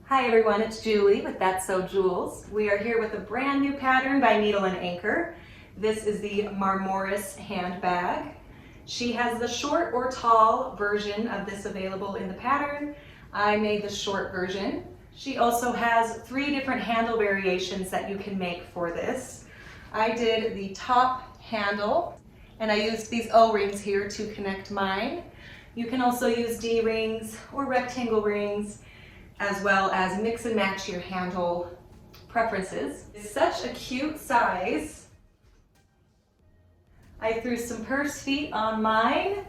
Hi everyone, it's Julie with That's So Jules. We are here with a brand new pattern by Needle and Anchor. This is the Marmoris handbag. She has the short or tall version of this available in the pattern. I made the short version. She also has 3 different handle variations that you can make for this. I did the top handle and I used these O-rings here to connect mine. You can also use D-rings or rectangle rings, as well as mix and match your handle preferences. It's such a cute size. I threw some purse feet on mine.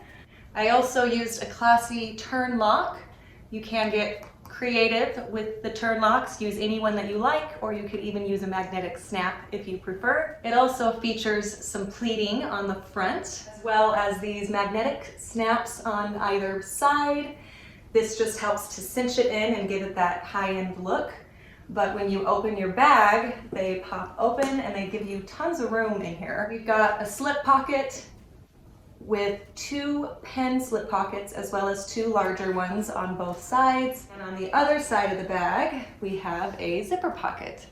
I also used a classy turn lock. You can get creative with the turn locks. Use any one that you like, or you could even use a magnetic snap if you prefer. It also features some pleating on the front, as well as these magnetic snaps on either side. This just helps to cinch it in and give it that high-end look. But when you open your bag, they pop open and they give you tons of room in here. We've got a slip pocket with 2 pen slip pockets, as well as 2 larger ones on both sides. And on the other side of the bag, we have a zipper pocket.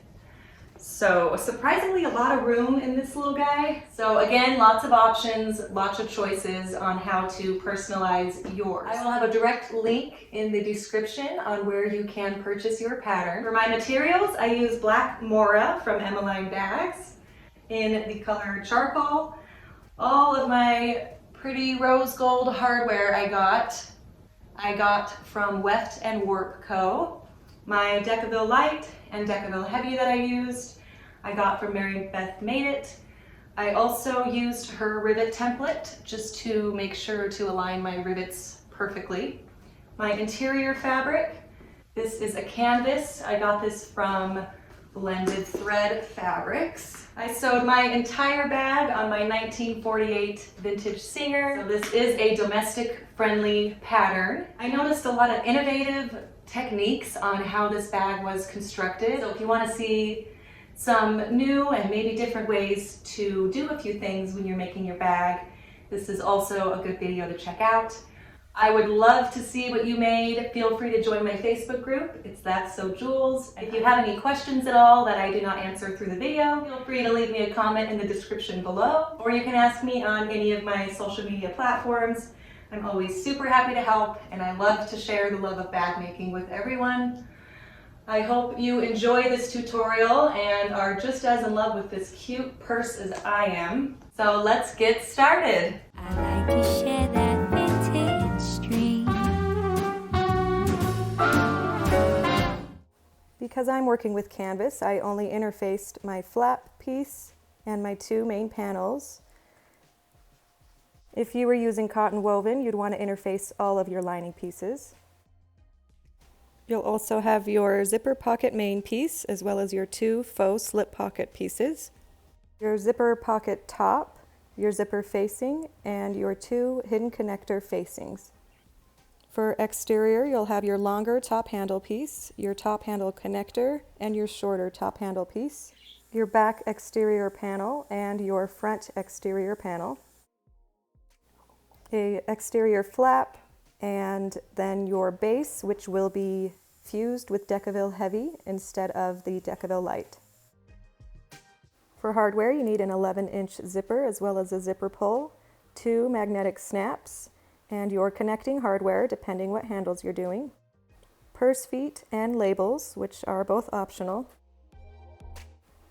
So surprisingly a lot of room in this little guy. So again, lots of options, lots of choices on how to personalize yours. I will have a direct link in the description on where you can purchase your pattern. For my materials, I use black Mora from Emmeline Bags in the color charcoal. All of my pretty rose gold hardware I got from Weft and Warp Co. My Decaville Light and Decaville Heavy that I used, I got from Mary Beth Made It. I also used her rivet template just to make sure to align my rivets perfectly. My interior fabric, this is a canvas. I got this from Blended Thread Fabrics. I sewed my entire bag on my 1948 vintage Singer. So this is a domestic friendly pattern. I noticed a lot of innovative techniques on how this bag was constructed. So if you want to see some new and maybe different ways to do a few things when you're making your bag, this is also a good video to check out. I would love to see what you made. Feel free to join my Facebook group. It's That's So Jules. If you have any questions at all that I do not answer through the video, feel free to leave me a comment in the description below, or you can ask me on any of my social media platforms. I'm always super happy to help, and I love to share the love of bag making with everyone. I hope you enjoy this tutorial and are just as in love with this cute purse as I am. So let's get started. I like to share that vintage dream. Because I'm working with canvas, I only interfaced my flap piece and my 2 main panels. If you were using cotton woven, you'd want to interface all of your lining pieces. You'll also have your zipper pocket main piece, as well as your 2 faux slip pocket pieces, your zipper pocket top, your zipper facing, and your 2 hidden connector facings. For exterior, you'll have your longer top handle piece, your top handle connector, and your shorter top handle piece, your back exterior panel, and your front exterior panel, a exterior flap, and then your base, which will be fused with Decaville Heavy instead of the Decaville Light. For hardware, you need an 11-inch zipper as well as a zipper pull, 2 magnetic snaps, and your connecting hardware depending what handles you're doing, purse feet and labels, which are both optional,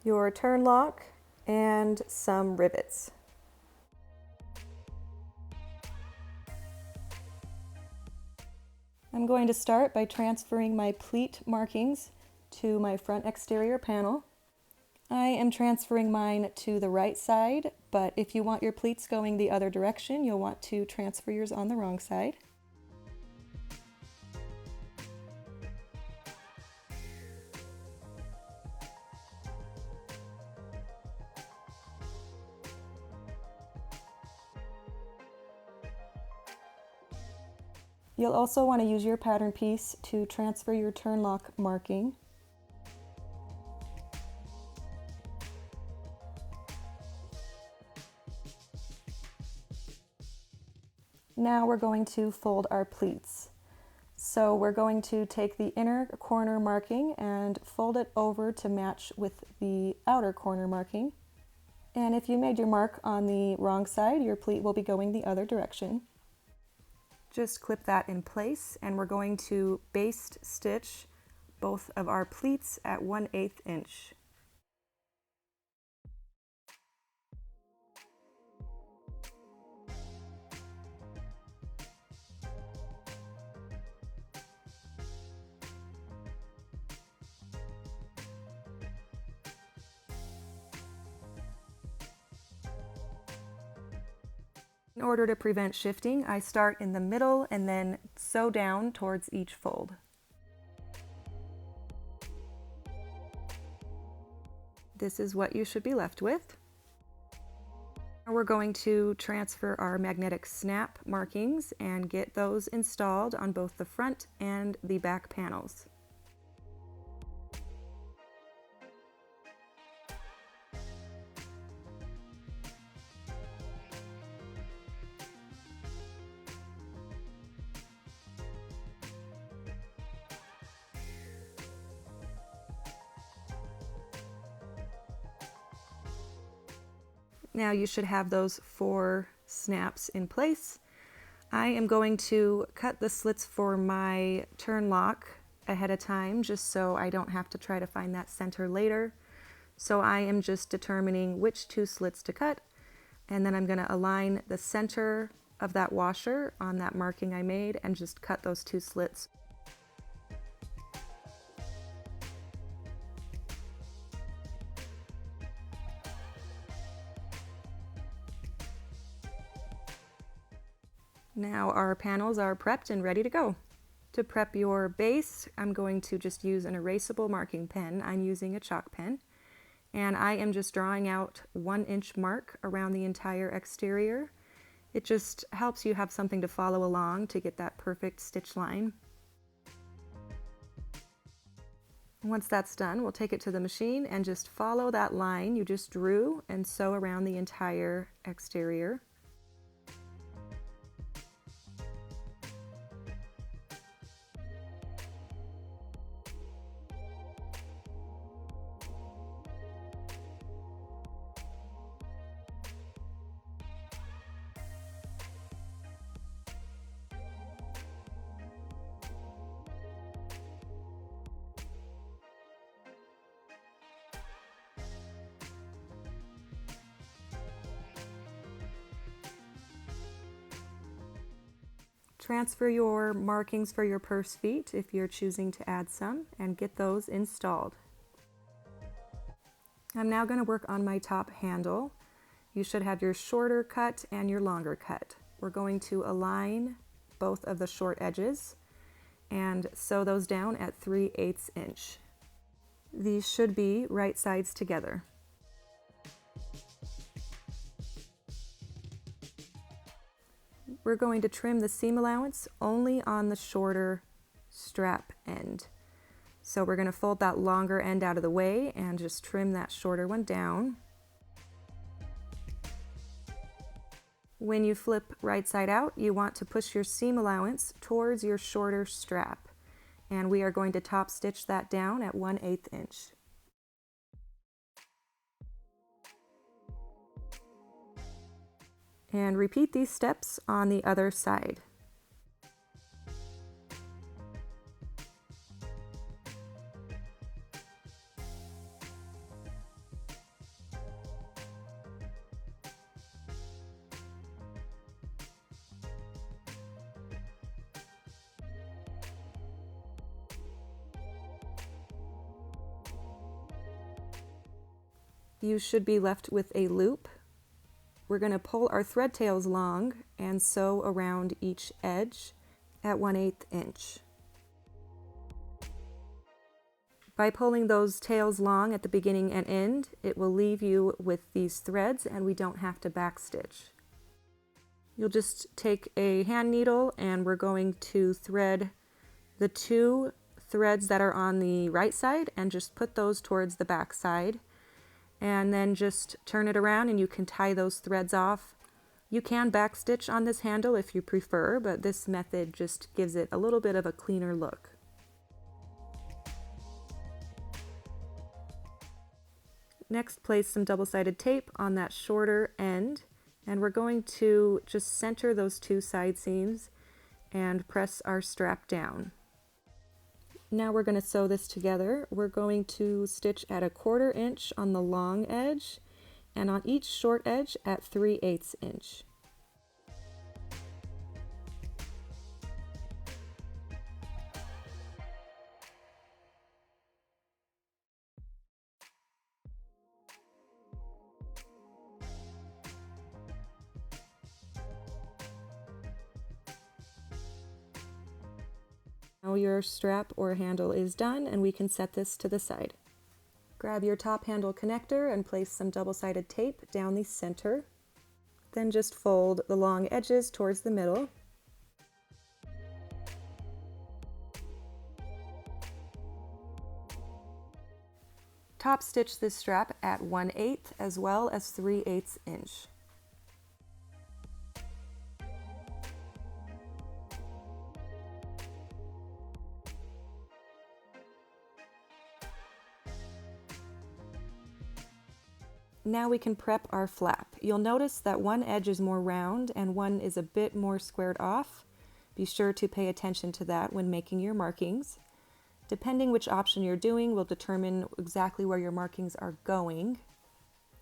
your turn lock, and some rivets. I'm going to start by transferring my pleat markings to my front exterior panel. I am transferring mine to the right side, but if you want your pleats going the other direction, you'll want to transfer yours on the wrong side. You'll also want to use your pattern piece to transfer your turn lock marking. Now we're going to fold our pleats. So we're going to take the inner corner marking and fold it over to match with the outer corner marking. And if you made your mark on the wrong side, your pleat will be going the other direction. Just clip that in place, and we're going to baste stitch both of our pleats at 1/8 inch. In order to prevent shifting, I start in the middle and then sew down towards each fold. This is what you should be left with. Now we're going to transfer our magnetic snap markings and get those installed on both the front and the back panels. Now you should have those 4 snaps in place. I am going to cut the slits for my turn lock ahead of time just so I don't have to try to find that center later. So I am just determining which 2 slits to cut, and then I'm going to align the center of that washer on that marking I made and just cut those 2 slits. Now our panels are prepped and ready to go. To prep your base, I'm going to just use an erasable marking pen. I'm using a chalk pen, and I am just drawing out 1-inch mark around the entire exterior. It just helps you have something to follow along to get that perfect stitch line. Once that's done, we'll take it to the machine and just follow that line you just drew and sew around the entire exterior. Transfer your markings for your purse feet if you're choosing to add some, and get those installed. I'm now going to work on my top handle. You should have your shorter cut and your longer cut. We're going to align both of the short edges and sew those down at 3/8 inch. These should be right sides together. We're going to trim the seam allowance only on the shorter strap end. So we're going to fold that longer end out of the way and just trim that shorter one down. When you flip right side out, you want to push your seam allowance towards your shorter strap. And we are going to top stitch that down at 1/8 inch. And repeat these steps on the other side. You should be left with a loop. We're going to pull our thread tails long and sew around each edge at 1/8 inch. By pulling those tails long at the beginning and end, it will leave you with these threads and we don't have to backstitch. You'll just take a hand needle and we're going to thread the 2 threads that are on the right side and just put those towards the back side. And then just turn it around and you can tie those threads off You can backstitch on this handle if you prefer, but this method just gives it a little bit of a cleaner look. Next, place some double-sided tape on that shorter end, and we're going to just center those two side seams and press our strap down. Now we're going to sew this together. We're going to stitch at 1/4 inch on the long edge and on each short edge at 3/8 inch. Now your strap or handle is done, and we can set this to the side. Grab your top handle connector and place some double-sided tape down the center. Then just fold the long edges towards the middle. Top stitch this strap at 1/8 as well as 3/8 inch. Now we can prep our flap. You'll notice that one edge is more round and one is a bit more squared off. Be sure to pay attention to that when making your markings. Depending which option you're doing will determine exactly where your markings are going.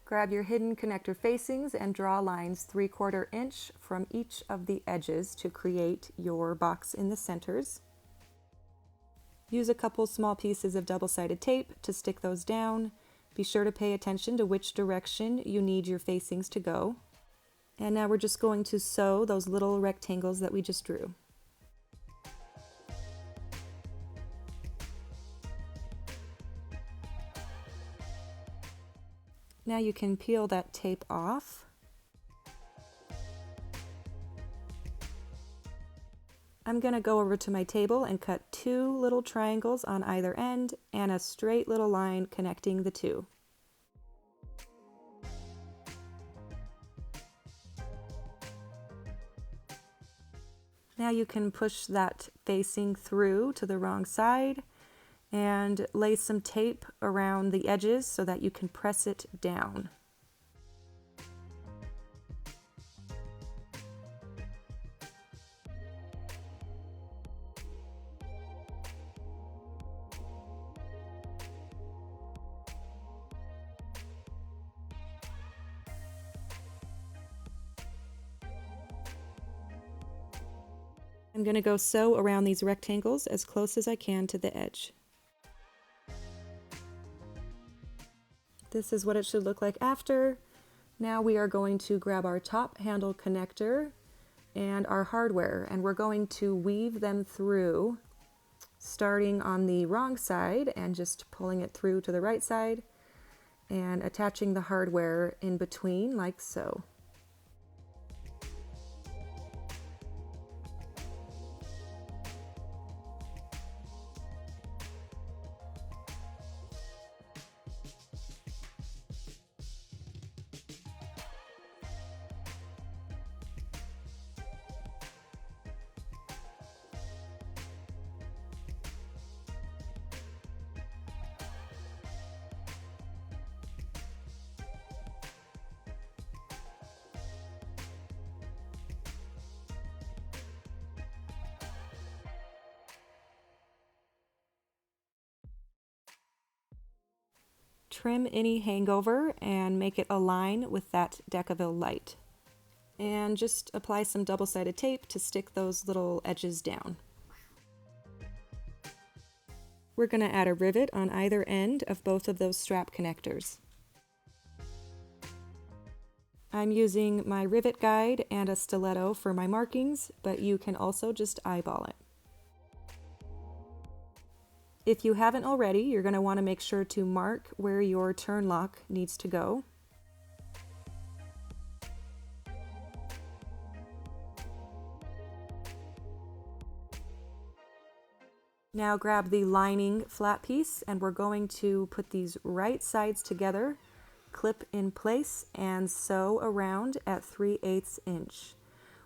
Grab your hidden connector facings and draw lines 3/4 inch from each of the edges to create your box in the centers. Use a couple small pieces of double-sided tape to stick those down. Be sure to pay attention to which direction you need your facings to go. And now we're just going to sew those little rectangles that we just drew. Now you can peel that tape off. I'm going to go over to my table and cut 2 little triangles on either end and a straight little line connecting the two. Now you can push that facing through to the wrong side and lay some tape around the edges so that you can press it down. I'm going to go sew around these rectangles as close as I can to the edge. This is what it should look like after. Now we are going to grab our top handle connector and our hardware, and we're going to weave them through, starting on the wrong side and just pulling it through to the right side and attaching the hardware in between like so. Trim any hangover and make it align with that Decaville light. And just apply some double-sided tape to stick those little edges down. We're going to add a rivet on either end of both of those strap connectors. I'm using my rivet guide and a stiletto for my markings, but you can also just eyeball it. If you haven't already, you're going to want to make sure to mark where your turn lock needs to go. Now grab the lining flat piece and we're going to put these right sides together, clip in place and sew around at 3/8 inch.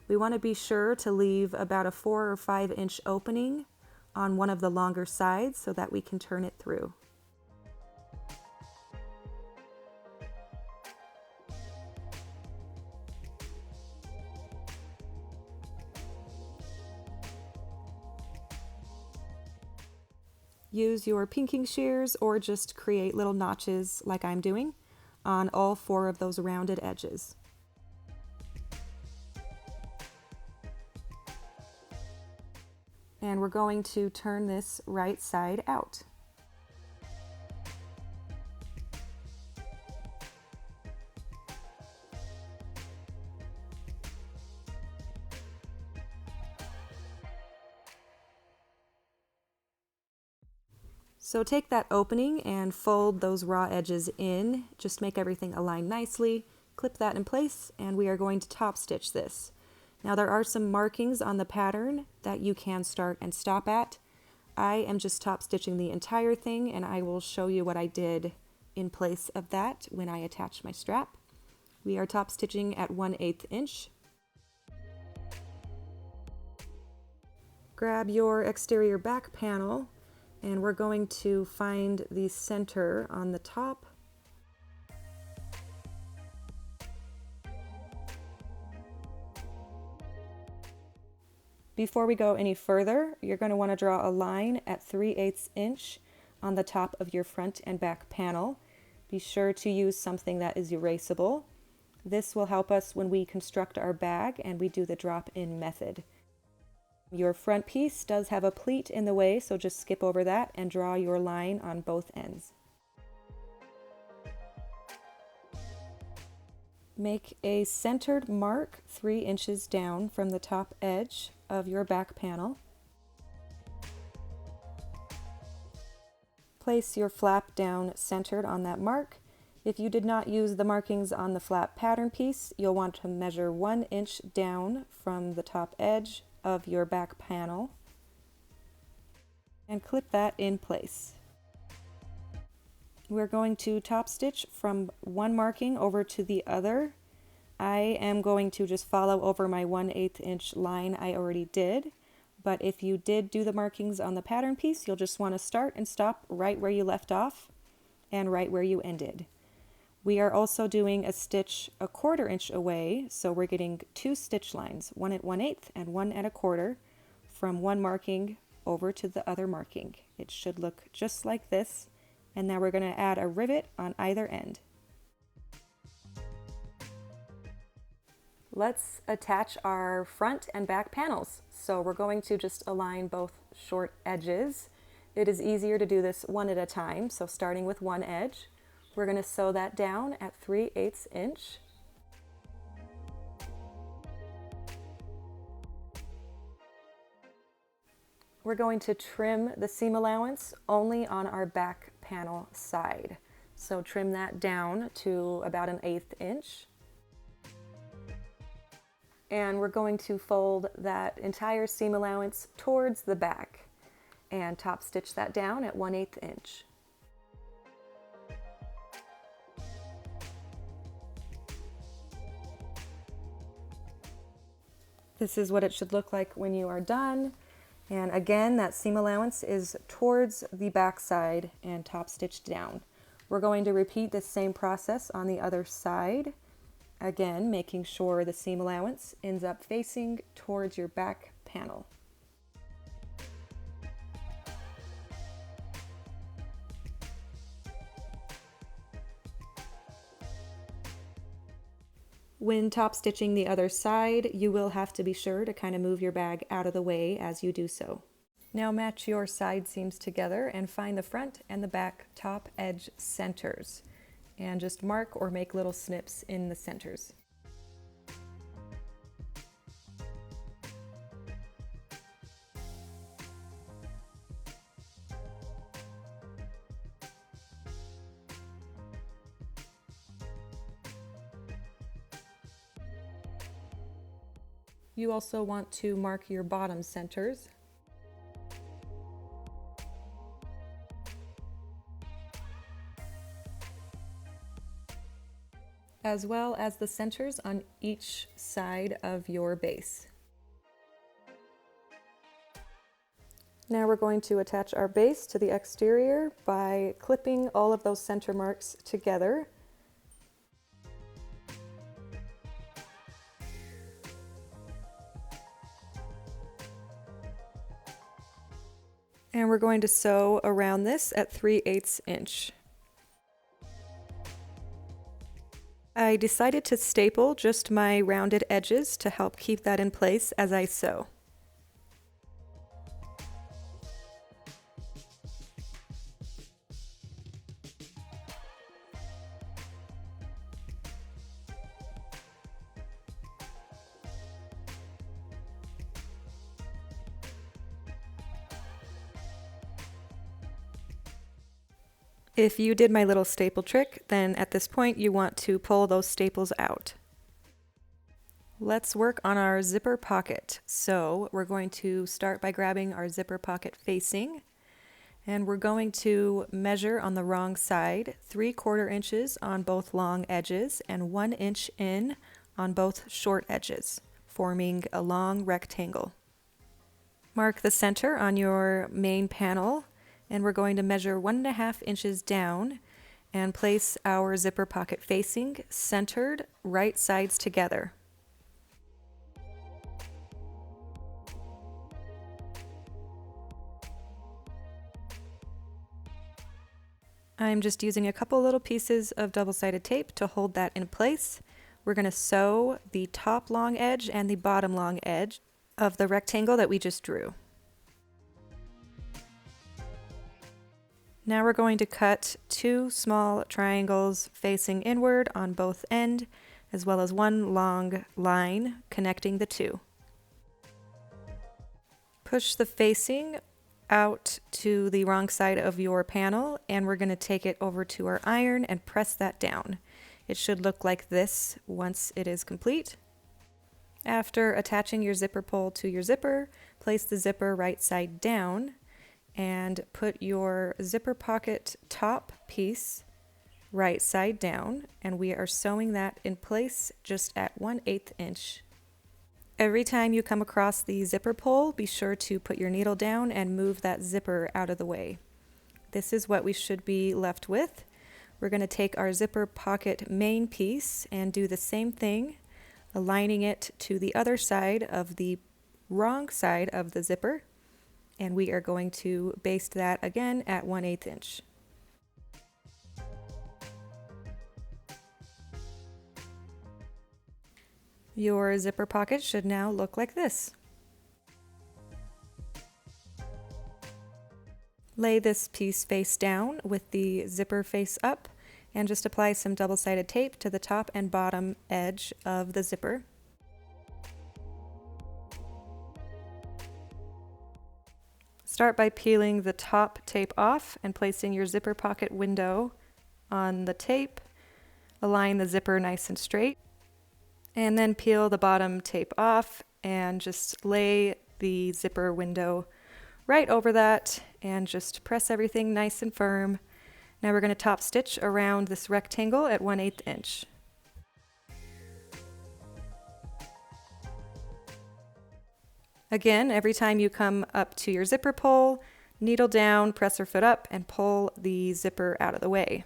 We want to be sure to leave about a 4 or 5 inch opening on one of the longer sides so that we can turn it through. Use your pinking shears or just create little notches like I'm doing on all 4 of those rounded edges. And we're going to turn this right side out. So take that opening and fold those raw edges in. Just make everything align nicely. Clip that in place, and we are going to top stitch this. Now there are some markings on the pattern that you can start and stop at. I am just top stitching the entire thing, and I will show you what I did in place of that when I attach my strap. We are top stitching at 1/8 inch. Grab your exterior back panel, and we're going to find the center on the top. Before we go any further, you're going to want to draw a line at 3/8 inch on the top of your front and back panel. Be sure to use something that is erasable. This will help us when we construct our bag and we do the drop-in method. Your front piece does have a pleat in the way, so just skip over that and draw your line on both ends. Make a centered mark 3 inches down from the top edge of your back panel. Place your flap down centered on that mark. If you did not use the markings on the flap pattern piece, you'll want to measure 1 inch down from the top edge of your back panel and clip that in place. We're going to top stitch from one marking over to the other. I am going to just follow over my 1/8 inch line I already did, but if you did do the markings on the pattern piece, you'll just want to start and stop right where you left off and right where you ended. We are also doing a stitch 1/4 inch away, so we're getting 2 stitch lines, one at 1/8 and one at 1/4, from one marking over to the other marking. It should look just like this, and now we're going to add a rivet on either end. Let's attach our front and back panels. So we're going to just align both short edges. It is easier to do this one at a time, so starting with one edge, we're going to sew that down at 3/8 inch. We're going to trim the seam allowance only on our back panel side. So trim that down to about 1/8 inch. And we're going to fold that entire seam allowance towards the back and top stitch that down at 1/8 inch. This is what it should look like when you are done. And again, that seam allowance is towards the back side and top stitched down. We're going to repeat the same process on the other side. Again, making sure the seam allowance ends up facing towards your back panel. When top stitching the other side, you will have to be sure to kind of move your bag out of the way as you do so. Now match your side seams together and find the front and the back top edge centers. And just mark or make little snips in the centers. You also want to mark your bottom centers. as well as the centers on each side of your base. Now we're going to attach our base to the exterior by clipping all of those center marks together. And we're going to sew around this at 3/8 inch. I decided to staple just my rounded edges to help keep that in place as I sew. If you did my little staple trick, then at this point you want to pull those staples out. Let's work on our zipper pocket. So we're going to start by grabbing our zipper pocket facing, and we're going to measure on the wrong side 3/4 inches on both long edges and 1 inch in on both short edges, forming a long rectangle. Mark the center on your main panel, and we're going to measure 1.5 inches down and place our zipper pocket facing centered, right sides together. I'm just using a couple little pieces of double-sided tape to hold that in place. We're going to sew the top long edge and the bottom long edge of the rectangle that we just drew. Now we're going to cut 2 small triangles facing inward on both ends, as well as 1 long line connecting the 2. Push the facing out to the wrong side of your panel, and we're going to take it over to our iron and press that down. It should look like this once it is complete. After attaching your zipper pull to your zipper, place the zipper right side down and put your zipper pocket top piece right side down, and we are sewing that in place just at 1/8 inch. Every time you come across the zipper pull, be sure to put your needle down and move that zipper out of the way. This is what we should be left with. We're going to take our zipper pocket main piece and do the same thing, aligning it to the other side of the wrong side of the zipper. And we are going to baste that again at 1/8 inch. Your zipper pocket should now look like this. Lay this piece face down with the zipper face up and just apply some double-sided tape to the top and bottom edge of the zipper. Start by peeling the top tape off and placing your zipper pocket window on the tape. Align the zipper nice and straight. And then peel the bottom tape off and just lay the zipper window right over that and just press everything nice and firm. Now we're going to top stitch around this rectangle at 1/8 inch. Again, every time you come up to your zipper pull, needle down, press your foot up, and pull the zipper out of the way.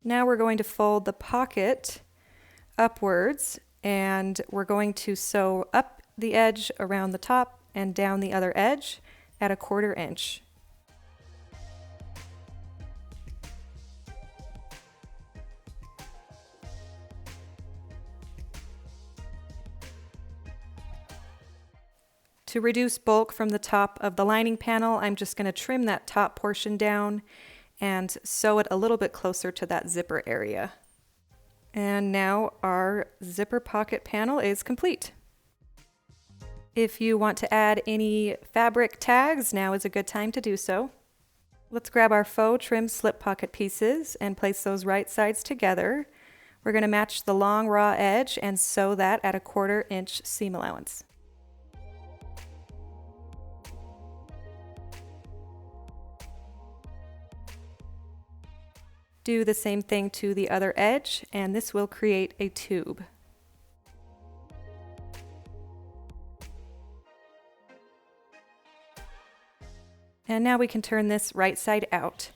Now we're going to fold the pocket upwards, and we're going to sew up the edge around the top and down the other edge at 1/4 inch. To reduce bulk from the top of the lining panel, I'm just going to trim that top portion down and sew it a little bit closer to that zipper area. And now our zipper pocket panel is complete. If you want to add any fabric tags, now is a good time to do so. Let's grab our faux trim slip pocket pieces and place those right sides together. We're going to match the long raw edge and sew that at a 1/4 inch seam allowance. Do the same thing to the other edge, and this will create a tube. And now we can turn this right side out.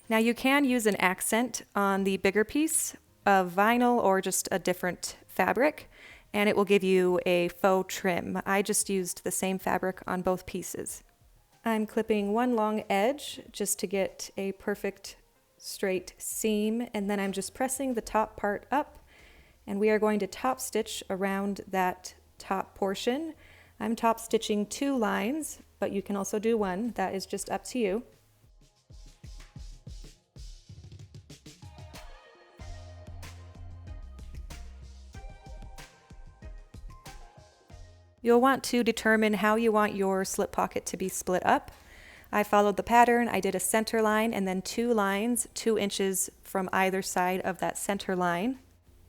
Now you can use an accent on the bigger piece of vinyl or just a different fabric, and it will give you a faux trim. I just used the same fabric on both pieces. I'm clipping one long edge just to get a perfect straight seam, and then I'm just pressing the top part up, and we are going to top stitch around that top portion. I'm top stitching 2 lines, but you can also do 1. That is just up to you. You'll want to determine how you want your slip pocket to be split up. I followed the pattern. I did a center line and then 2 lines, 2 inches from either side of that center line.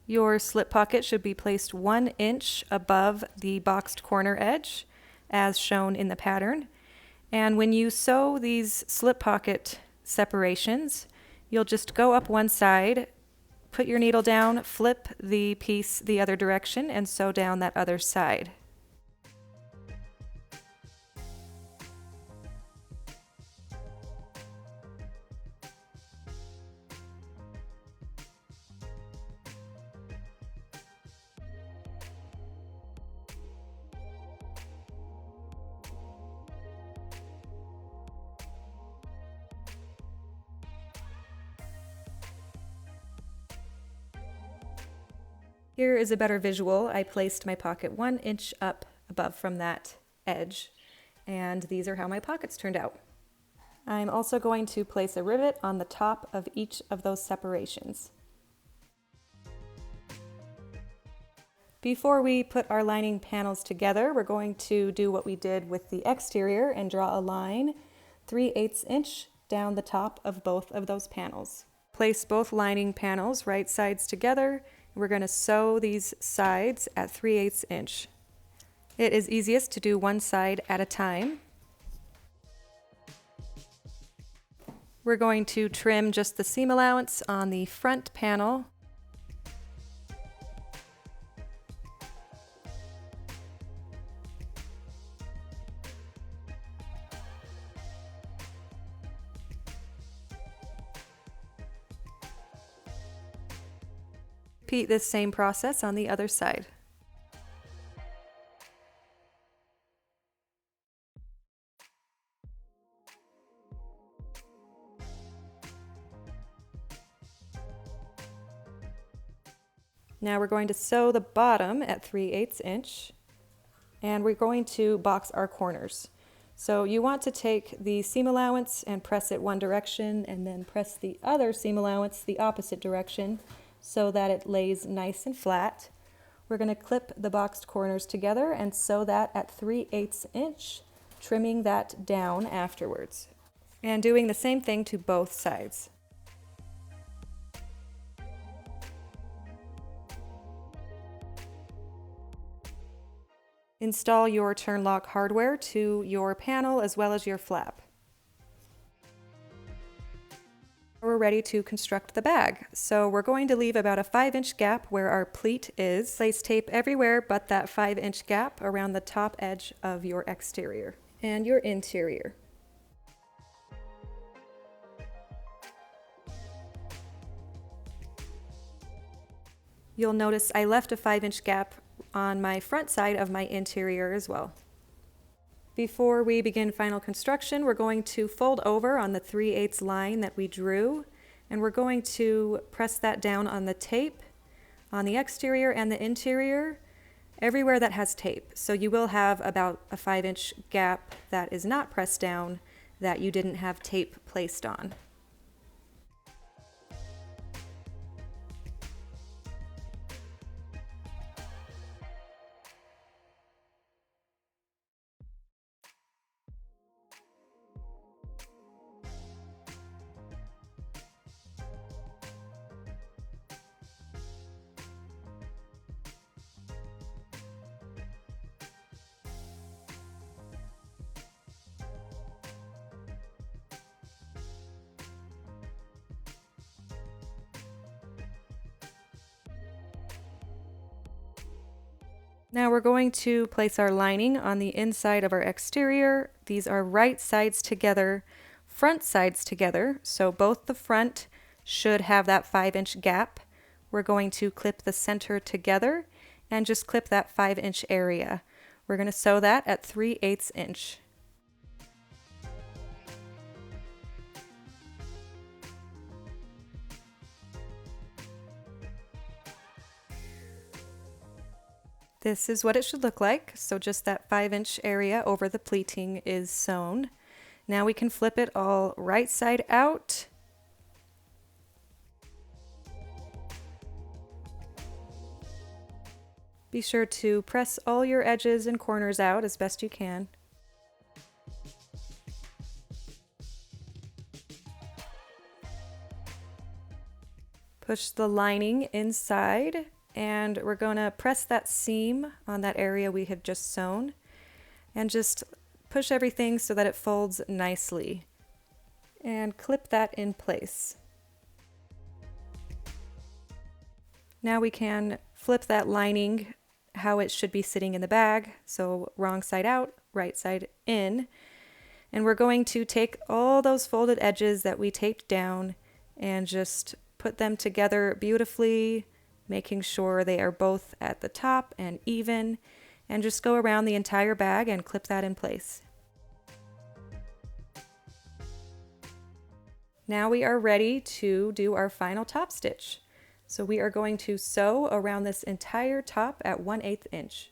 Your slip pocket should be placed 1 inch above the boxed corner edge, as shown in the pattern. And when you sew these slip pocket separations, you'll just go up one side, put your needle down, flip the piece the other direction, and sew down that other side. Here is a better visual. I placed my pocket 1 inch up above from that edge, and these are how my pockets turned out. I'm also going to place a rivet on the top of each of those separations. Before we put our lining panels together, we're going to do what we did with the exterior and draw a line 3/8 inch down the top of both of those panels. Place both lining panels right sides together. We're going to sew these sides at 3/8 inch. It is easiest to do one side at a time. We're going to trim just the seam allowance on the front panel. Repeat this same process on the other side. Now we're going to sew the bottom at 3/8 inch, and we're going to box our corners. So you want to take the seam allowance and press it one direction, and then press the other seam allowance the opposite direction, so that it lays nice and flat. We're going to clip the boxed corners together and sew that at 3/8 inch, trimming that down afterwards. And doing the same thing to both sides. Install your turn lock hardware to your panel as well as your flap. We're ready to construct the bag. So we're going to leave about a 5-inch gap where our pleat is. Place tape everywhere but that 5-inch gap around the top edge of your exterior and your interior. You'll notice I left a 5-inch gap on my front side of my interior as well. Before we begin final construction, we're going to fold over on the 3/8 line that we drew, and we're going to press that down on the tape, on the exterior and the interior, everywhere that has tape. So you will have about a 5-inch gap that is not pressed down that you didn't have tape placed on. Now we're going to place our lining on the inside of our exterior. These are right sides together, front sides together, so both the front should have that 5-inch gap. We're going to clip the center together and just clip that 5-inch area. We're going to sew that at 3/8 inch. This is what it should look like. So just that 5-inch area over the pleating is sewn. Now we can flip it all right side out. Be sure to press all your edges and corners out as best you can. Push the lining inside, and we're going to press that seam on that area we have just sewn and just push everything so that it folds nicely and clip that in place. Now we can flip that lining how it should be sitting in the bag, so wrong side out, right side in, and we're going to take all those folded edges that we taped down and just put them together beautifully, making sure they are both at the top and even, and just go around the entire bag and clip that in place. Now we are ready to do our final top stitch. So we are going to sew around this entire top at 1/8 inch.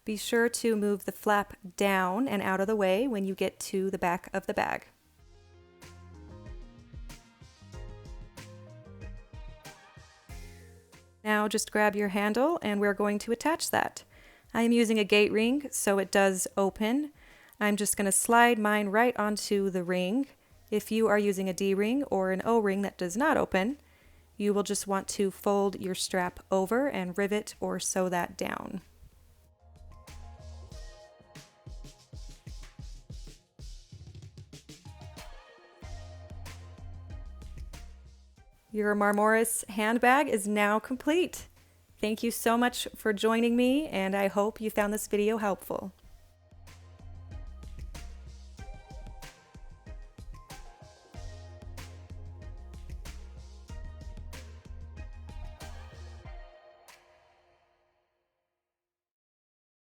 Be sure to move the flap down and out of the way when you get to the back of the bag. Now just grab your handle and we're going to attach that. I am using a gate ring so it does open. I'm just going to slide mine right onto the ring. If you are using a D-ring or an O-ring that does not open, you will just want to fold your strap over and rivet or sew that down. Your Marmoris handbag is now complete. Thank you so much for joining me, and I hope you found this video helpful.